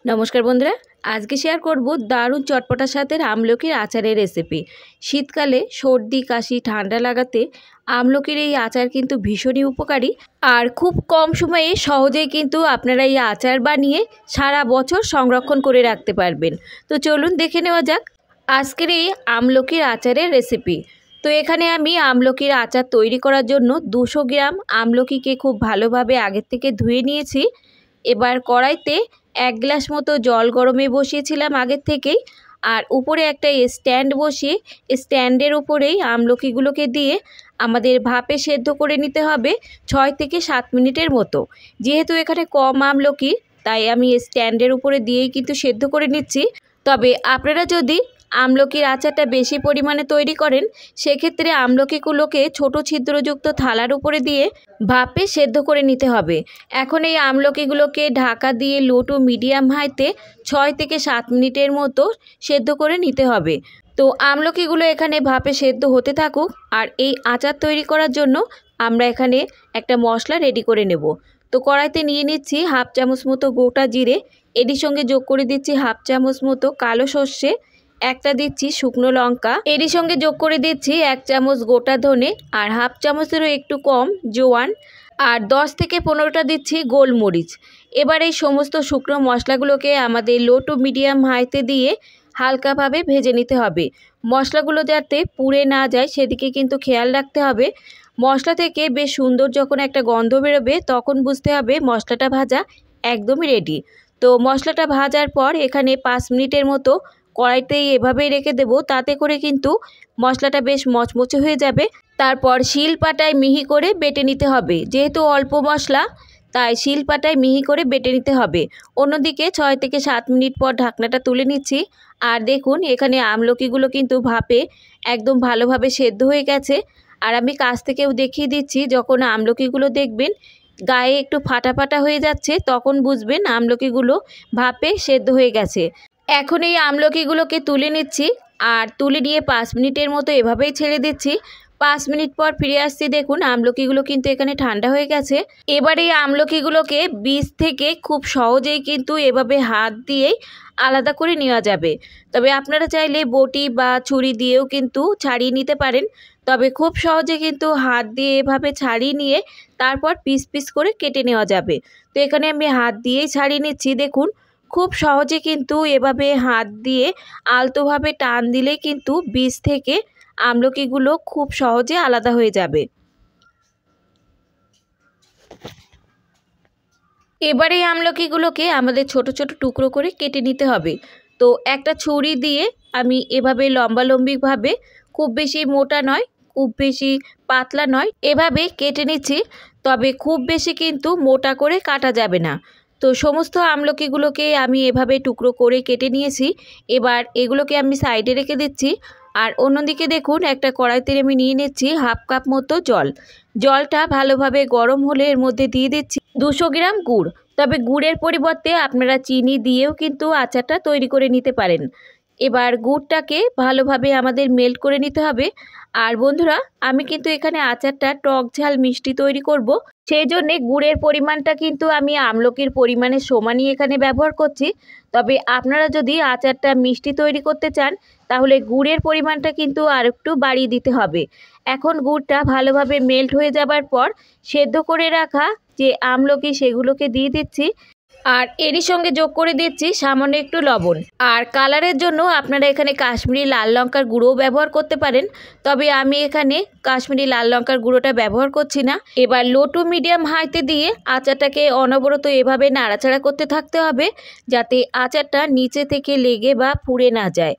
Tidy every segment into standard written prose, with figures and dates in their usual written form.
নমস্কার বন্ধুরা, আজকে শেয়ার করব দারুণ চটপটার সাথে আমলকির আচারের রেসিপি। শীতকালে সর্দি কাশি ঠান্ডা লাগাতে আমলকির এই আচার কিন্তু ভীষণই উপকারী আর খুব কম সময়ে সহজেই কিন্তু আপনারা এই আচার বানিয়ে সারা বছর সংরক্ষণ করে রাখতে পারবেন। তো চলুন দেখে নেওয়া যাক আজকের এই আমলকির আচারের রেসিপি। তো এখানে আমি আমলকির আচার তৈরি করার জন্য 200 গ্রাম আমলকিকে খুব ভালোভাবে আগের থেকে ধুয়ে নিয়েছি। এবার কড়াইতে 1 গ্লাস মতো জল গরমে বসিয়েছিলাম আগের থেকেই, আর উপরে একটা স্ট্যান্ড বসিয়ে স্ট্যান্ডের উপরেই আমলকিগুলোকে দিয়ে আমাদের ভাপে সেদ্ধ করে নিতে হবে 6 থেকে 7 মিনিটের মতো। যেহেতু এখানে কম আমলকি, তাই আমি স্ট্যান্ডের উপরে দিয়েই কিন্তু সেদ্ধ করে নিচ্ছি। তবে আপনারা যদি আমলকির আচারটা বেশি পরিমাণে তৈরি করেন, সেক্ষেত্রে আমলকিগুলোকে ছোট ছিদ্রযুক্ত থালার উপরে দিয়ে ভাপে সেদ্ধ করে নিতে হবে। এখন এই আমলকিগুলোকে ঢাকা দিয়ে লো টু মিডিয়াম হাইতে 6 থেকে 7 মিনিটের মতো সেদ্ধ করে নিতে হবে। তো আমলকিগুলো এখানে ভাপে সেদ্ধ হতে থাকুক, আর এই আচার তৈরি করার জন্য আমরা এখানে একটা মশলা রেডি করে নেব। তো কড়াইতে নিয়ে নিচ্ছি হাফ চামচ মতো গোটা জিরে, এর সঙ্গে যোগ করে দিচ্ছি হাফ চামচ মতো কালো সর্ষে, একটা দিচ্ছি শুকনো লঙ্কা, এর সঙ্গে যোগ করে দিচ্ছি 1 চামচ গোটা ধনে আর হাফ চামচেরও একটু কম জোয়ান, আর 10 থেকে 15টা দিচ্ছি গোলমরিচ। এবার এই সমস্ত শুকনো মশলাগুলোকে আমাদের লো টু মিডিয়াম হাইতে দিয়ে হালকাভাবে ভেজে নিতে হবে। মশলাগুলো যাতে পুড়ে না যায় সেদিকে কিন্তু খেয়াল রাখতে হবে। মশলা থেকে বেশ সুন্দর যখন একটা গন্ধ বেরোবে, তখন বুঝতে হবে মশলাটা ভাজা একদমই রেডি। তো মশলাটা ভাজার পর এখানে 5 মিনিটের মতো কড়াইতেই এভাবেই রেখে দেব, তাতে করে কিন্তু মশলাটা বেশ মচমচে হয়ে যাবে। তারপর শিলপাটায় মিহি করে বেটে নিতে হবে। যেহেতু অল্প মশলা, তাই শিলপাটায় মিহি করে বেটে নিতে হবে। অন্যদিকে 6 থেকে 7 মিনিট পর ঢাকনাটা তুলে নিচ্ছি, আর দেখুন এখানে আমলকিগুলো কিন্তু ভাপে একদম ভালোভাবে সেদ্ধ হয়ে গেছে। আর আমি কাছ থেকেও দেখিয়ে দিচ্ছি, যখন আমলকিগুলো দেখবেন গায়ে একটু ফাটা ফাটা হয়ে যাচ্ছে, তখন বুঝবেন আমলকিগুলো ভাপে সেদ্ধ হয়ে গেছে। এখন এই আমলকিগুলোকে তুলে নিচ্ছি, আর তুলে নিয়ে 5 মিনিটের মতো এভাবেই ছেড়ে দিচ্ছি। 5 মিনিট পর ফিরে আসছি, দেখুন আমলকিগুলো কিন্তু এখানে ঠান্ডা হয়ে গেছে। এবার এই আমলকিগুলোকে বীজ থেকে খুব সহজেই কিন্তু এভাবে হাত দিয়েই আলাদা করে নেওয়া যাবে। তবে আপনারা চাইলে বটি বা ছুরি দিয়েও কিন্তু ছাড়িয়ে নিতে পারেন। তবে খুব সহজে কিন্তু হাত দিয়ে এভাবে ছাড়িয়ে নিয়ে তারপর পিস পিস করে কেটে নেওয়া যাবে। তো এখানে আমি হাত দিয়েই ছাড়িয়ে নিচ্ছি। দেখুন খুব সহজে কিন্তু এভাবে হাত দিয়ে আলতোভাবে টান দিলেই কিন্তু বীজ থেকে আমলকিগুলো খুব সহজে আলাদা হয়ে যাবে। এবারে আমলকিগুলোকে আমাদের ছোট ছোট টুকরো করে কেটে নিতে হবে। তো একটা ছুরি দিয়ে আমি এভাবে লম্বালম্বিভাবে, খুব বেশি মোটা নয় খুব বেশি পাতলা নয়, এভাবে কেটে নিচ্ছি। তবে খুব বেশি কিন্তু মোটা করে কাটা যাবে না। তো সমস্ত আমলকিগুলোকে আমি এভাবে টুকরো করে কেটে নিয়েছি। এবার এগুলোকে আমি সাইডে রেখে দিচ্ছি। আর অন্যদিকে দেখুন একটা কড়াইতে আমি নিয়ে নিচ্ছি হাফ কাপ মতো জল। জলটা ভালোভাবে গরম হলে এর মধ্যে দিয়ে দিচ্ছি 200 গ্রাম গুড়। তবে গুড়ের পরিবর্তে আপনারা চিনি দিয়েও কিন্তু আচারটা তৈরি করে নিতে পারেন। এবার গুড়টাকে ভালোভাবে আমাদের মেল্ট করে নিতে হবে। আর বন্ধুরা, আমি কিন্তু এখানে আচারটা টক ঝাল মিষ্টি তৈরি করব, সেই জন্যে গুড়ের পরিমাণটা কিন্তু আমি আমলকির পরিমাণের সমানই এখানে ব্যবহার করছি। তবে আপনারা যদি আচারটা মিষ্টি তৈরি করতে চান, তাহলে গুড়ের পরিমাণটা কিন্তু আর একটু বাড়িয়ে দিতে হবে। এখন গুড়টা ভালোভাবে মেল্ট হয়ে যাবার পর সেদ্ধ করে রাখা যে আমলকি সেগুলোকে দিয়ে দিচ্ছি, আর এরই সঙ্গে যোগ করে দিচ্ছি সামান্য একটু লবণ। আর কালারের জন্য আপনারা এখানে কাশ্মীরি লাল লঙ্কার গুঁড়োও ব্যবহার করতে পারেন, তবে আমি এখানে কাশ্মীরি লাল লঙ্কার গুঁড়োটা ব্যবহার করছি না। এবার লো টু মিডিয়াম হাইতে দিয়ে আচারটাকে অনবরত এভাবে নাড়াচাড়া করতে থাকতে হবে, যাতে আচারটা নিচে থেকে লেগে বা পুড়ে না যায়।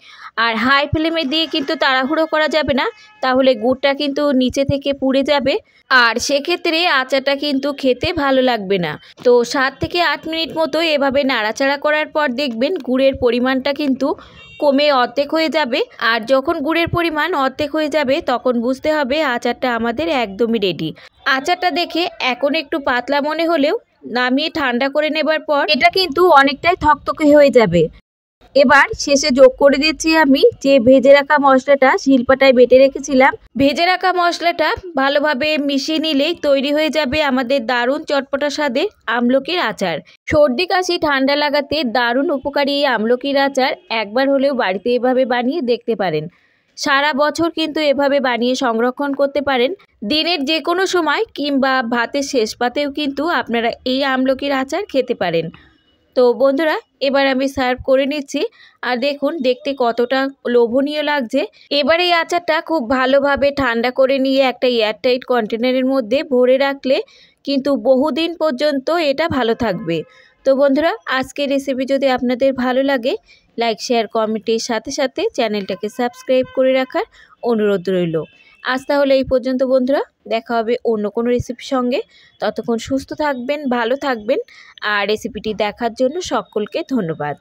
আর হাই ফ্লেমে দিয়ে কিন্তু তাড়াহুড়ো করা যাবে না, তাহলে গুড়টা কিন্তু নিচে থেকে পুড়ে যাবে, আর সেক্ষেত্রে আচারটা কিন্তু খেতে ভালো লাগবে না। তো 7 থেকে 8 মিনিট মতো এভাবে নাড়াচাড়া করার পর দেখবেন গুড়ের পরিমাণটা কিন্তু কমে অর্ধেক হয়ে যাবে। আর যখন গুড়ের পরিমাণ অর্ধেক হয়ে যাবে, তখন বুঝতে হবে আচারটা আমাদের একদমই রেডি। আচারটা দেখে এখন একটু পাতলা মনে হলেও নামিয়ে ঠান্ডা করে নেবার পর এটা কিন্তু অনেকটাই থকথকে হয়ে যাবে। এবার শেষে যোগ করে দিচ্ছি আমি যে ভেজে রাখা মশলাটা শিলপাটায় বেটে রেখেছিলাম। ভেজে রাখা মশলাটা ভালোভাবে মিশিয়ে নিলেই তৈরি হয়ে যাবে আমাদের দারুণ চটপটা স্বাদের আমলকির আচার। সর্দি কাশি ঠান্ডা লাগাতে দারুণ উপকারী এই আমলকির আচার একবার হলেও বাড়িতে এভাবে বানিয়ে দেখতে পারেন। সারা বছর কিন্তু এভাবে বানিয়ে সংরক্ষণ করতে পারেন। দিনের যে কোনো সময় কিংবা ভাতের শেষ পাতেও কিন্তু আপনারা এই আমলকির আচার খেতে পারেন। তো বন্ধুরা, এবার আমি সার্ভ করে নিচ্ছি। আর দেখুন দেখতে কতটা লোভনীয় লাগছে। এবার এই আচারটা খুব ভালোভাবে ঠান্ডা করে নিয়ে একটা এয়ারটাইট কন্টেনারের মধ্যে ভরে রাখলে কিন্তু বহুদিন পর্যন্ত এটা ভালো থাকবে। তো বন্ধুরা, আজকের রেসিপি যদি আপনাদের ভালো লাগে, লাইক শেয়ার কমেন্টের সাথে সাথে চ্যানেলটাকে সাবস্ক্রাইব করে রাখার অনুরোধ রইল। আজ তাহলে এই পর্যন্ত বন্ধুরা, দেখা হবে অন্য কোনো রেসিপির সঙ্গে। ততক্ষণ সুস্থ থাকবেন, ভালো থাকবেন। আর রেসিপিটি দেখার জন্য সকলকে ধন্যবাদ।